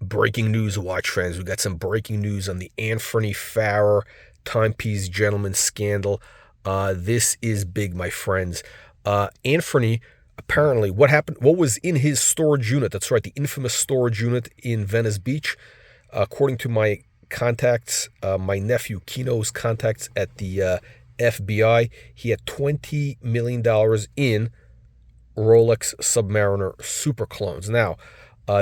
Breaking news, watch fans. We got some breaking news on the Anthony Farrer Timepiece Gentleman scandal. This is big, my friends. Anthony, apparently, what happened? What was in his storage unit? That's right, the infamous storage unit in Venice Beach. According to my contacts, my nephew Kino's contacts at the FBI, he had $20 million in Rolex Submariner super clones. Now,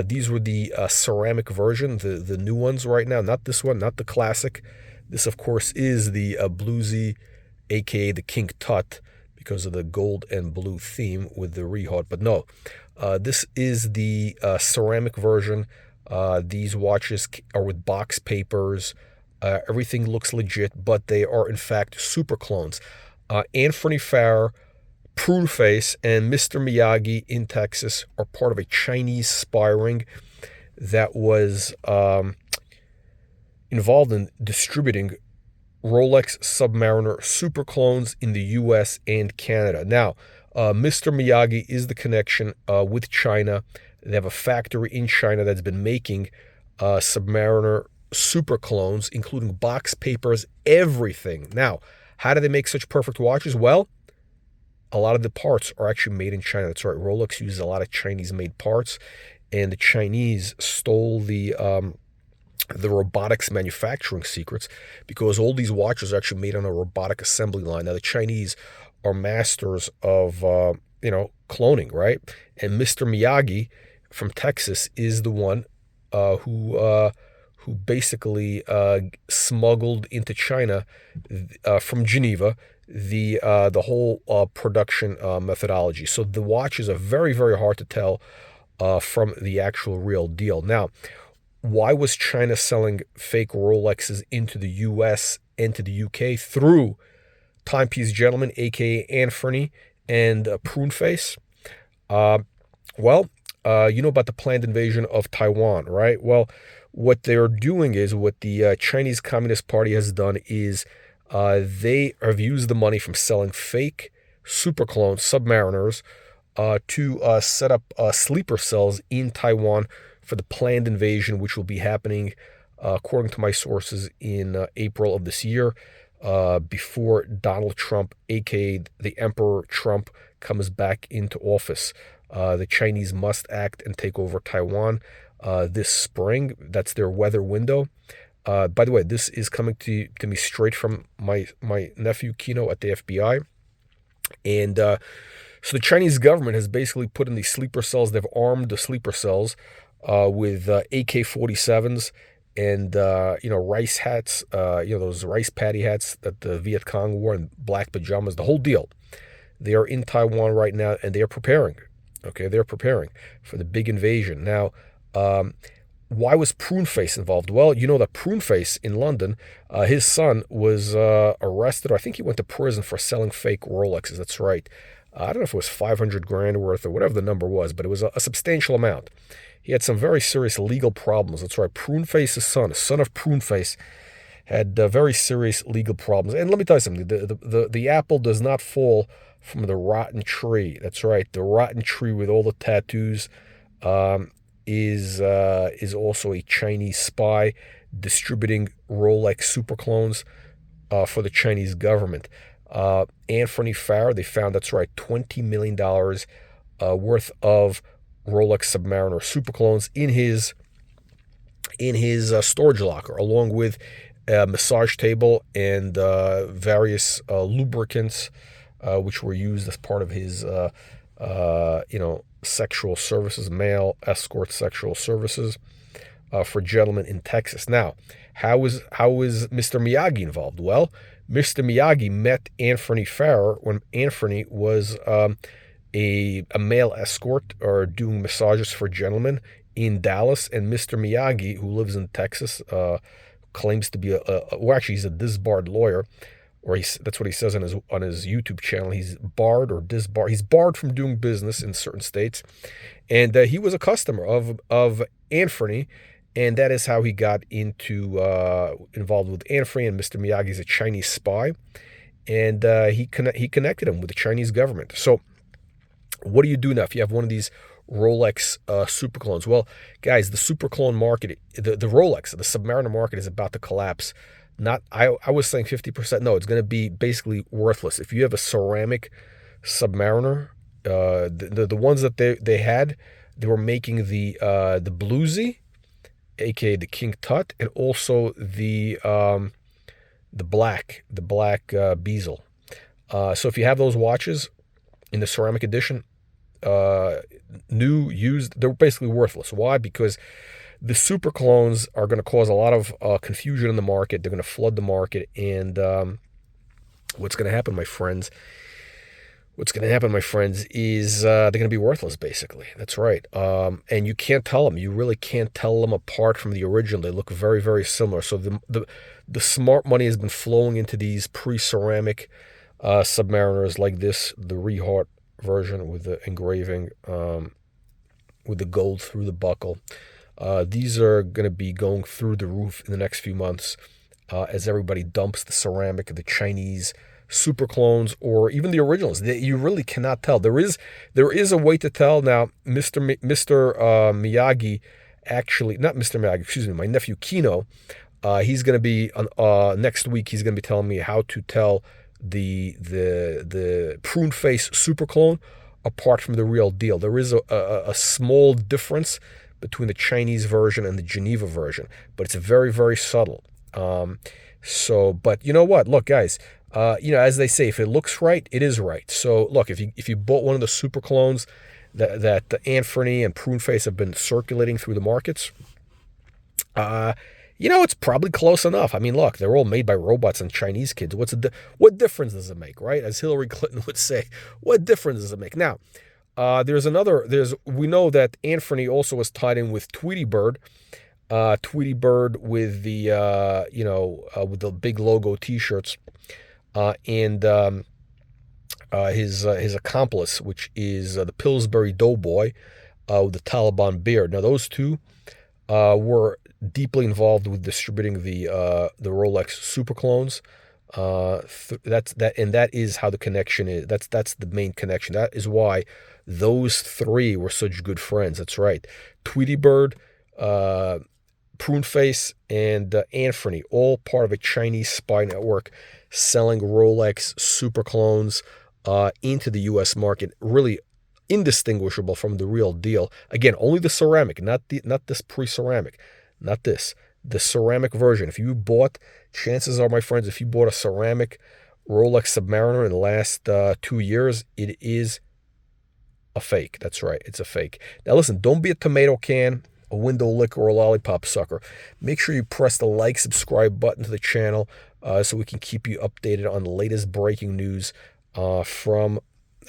these were the ceramic version, the new ones right now, not this one, not the classic. This, of course, is the bluesy, aka the King Tut, because of the gold and blue theme with the rehaut. But no, this is the ceramic version. These watches are with box papers. Everything looks legit, but they are, in fact, super clones. Anthony Farrer, PruneFace, and Mr. Miyagi in Texas are part of a Chinese spy ring that was involved in distributing Rolex Submariner super clones in the U.S. and Canada. Now, Mr. Miyagi is the connection with China. They have a factory in China that's been making Submariner super clones, including box papers, everything. Now, how do they make such perfect watches? Well, a lot of the parts are actually made in China. That's right. Rolex uses a lot of Chinese-made parts, and the Chinese stole the robotics manufacturing secrets because all these watches are actually made on a robotic assembly line. Now, the Chinese are masters of, cloning, right? And Mr. Miyagi from Texas is the one who basically smuggled into China from Geneva the whole production methodology. So the watches are very, very hard to tell from the actual real deal. Now, why was China selling fake Rolexes into the U.S. and to the U.K. through Timepiece Gentleman, a.k.a. Anthony, and PruneFace? Well, you know about the planned invasion of Taiwan, right? Well, what they're doing is, what the Chinese Communist Party has done is they have used the money from selling fake super clone submariners to set up sleeper cells in Taiwan for the planned invasion, which will be happening, according to my sources, in April of this year, before Donald Trump, aka the Emperor Trump, comes back into office. The Chinese must act and take over Taiwan this spring. That's their weather window. By the way, this is coming to me straight from my nephew Kino at the FBI. And so the Chinese government has basically put in these sleeper cells. They've armed the sleeper cells with AK-47s and, rice hats, those rice paddy hats that the Viet Cong wore, and black pajamas, the whole deal. They are in Taiwan right now, and they are preparing. Okay, they're preparing for the big invasion. Now, why was PruneFace involved? Well, you know that PruneFace in London, his son was arrested. I think he went to prison for selling fake Rolexes. That's right. I don't know if it was 500 grand worth or whatever the number was, but it was a substantial amount. He had some very serious legal problems. That's right. PruneFace's son of PruneFace, had very serious legal problems. And let me tell you something. The apple does not fall from the rotten tree. That's right. The rotten tree with all the tattoos is also a Chinese spy distributing Rolex super clones for the Chinese government. Anthony Farrer, they found, that's right, $20 million worth of Rolex Submariner super clones in his storage locker, along with a massage table and various lubricants, which were used as part of his sexual services, male escort sexual services for gentlemen in Texas. Now, how is Mr. Miyagi involved? Well, Mr. Miyagi met Anthony Farrer when Anthony was a male escort or doing massages for gentlemen in Dallas, and Mr. Miyagi, who lives in Texas, claims to be actually he's a disbarred lawyer, or that's what he says on his YouTube channel. He's barred or disbarred. He's barred from doing business in certain states, and he was a customer of Anthony, and that is how he got involved with Anthony. And Mr. Miyagi is a Chinese spy, and he connected him with the Chinese government. So, what do you do now if you have one of these Rolex super clones. Well, guys, the super clone market, the Rolex, the Submariner market is about to collapse. Not, I was saying 50%. No, it's going to be basically worthless. If you have a ceramic Submariner, the ones that they had, they were making the bluesy, aka the King Tut, and also the black bezel. So if you have those watches in the ceramic edition, new, used, they're basically worthless. Why? Because the super clones are going to cause a lot of confusion in the market. They're going to flood the market, and what's going to happen, my friends? What's going to happen, my friends, is they're going to be worthless, basically. That's right. And you can't tell them. You really can't tell them apart from the original. They look very, very similar. So the smart money has been flowing into these pre-ceramic Submariners like this, the Rehart version with the engraving, with the gold through the buckle. These are going to be going through the roof in the next few months as everybody dumps the ceramic, the Chinese super clones, or even the originals. You really cannot tell. There is a way to tell now. Mr. Miyagi, actually, not Mr. Miyagi, excuse me, my nephew Kino. He's going to be next week. He's going to be telling me how to tell the PruneFace super clone apart from the real deal. There is a small difference between the Chinese version and the Geneva version, but it's very, very subtle. But you know what? Look, guys, as they say, if it looks right, it is right. So look, if you bought one of the super clones that the Anthony and PruneFace have been circulating through the markets, it's probably close enough. I mean, look, they're all made by robots and Chinese kids. What difference does it make, right? As Hillary Clinton would say, what difference does it make? Now, we know that Anthony also was tied in with Tweety Bird. Tweety Bird with the with the big logo T-shirts, and his accomplice, which is the Pillsbury Doughboy with the Taliban beard. Now those two were deeply involved with distributing the Rolex super clones. That is how the connection is. That's the main connection. That is why those three were such good friends. That's right. Tweety Bird, PruneFace, and Anthony, all part of a Chinese spy network selling Rolex super clones into the U.S. market, really indistinguishable from the real deal. Again, only the ceramic, not this pre-ceramic, not this. The ceramic version. Chances are, my friends, if you bought a ceramic Rolex Submariner in the last 2 years, it is a fake. That's right, it's a fake. Now listen, don't be a tomato can, a window licker, or a lollipop sucker. Make sure you press the like, subscribe button to the channel so we can keep you updated on the latest breaking news from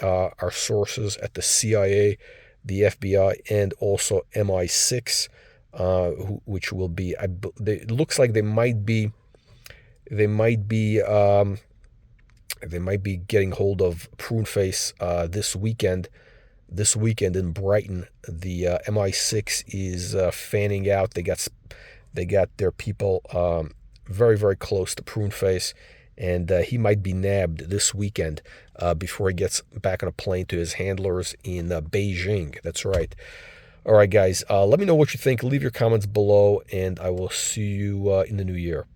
our sources at the CIA, the FBI, and also MI6, which will be, it looks like they might be getting hold of PruneFace this weekend. This weekend in Brighton, the MI6 is fanning out. They got their people very, very close to PruneFace, and he might be nabbed this weekend before he gets back on a plane to his handlers in Beijing. That's right. All right, guys, let me know what you think. Leave your comments below, and I will see you in the new year.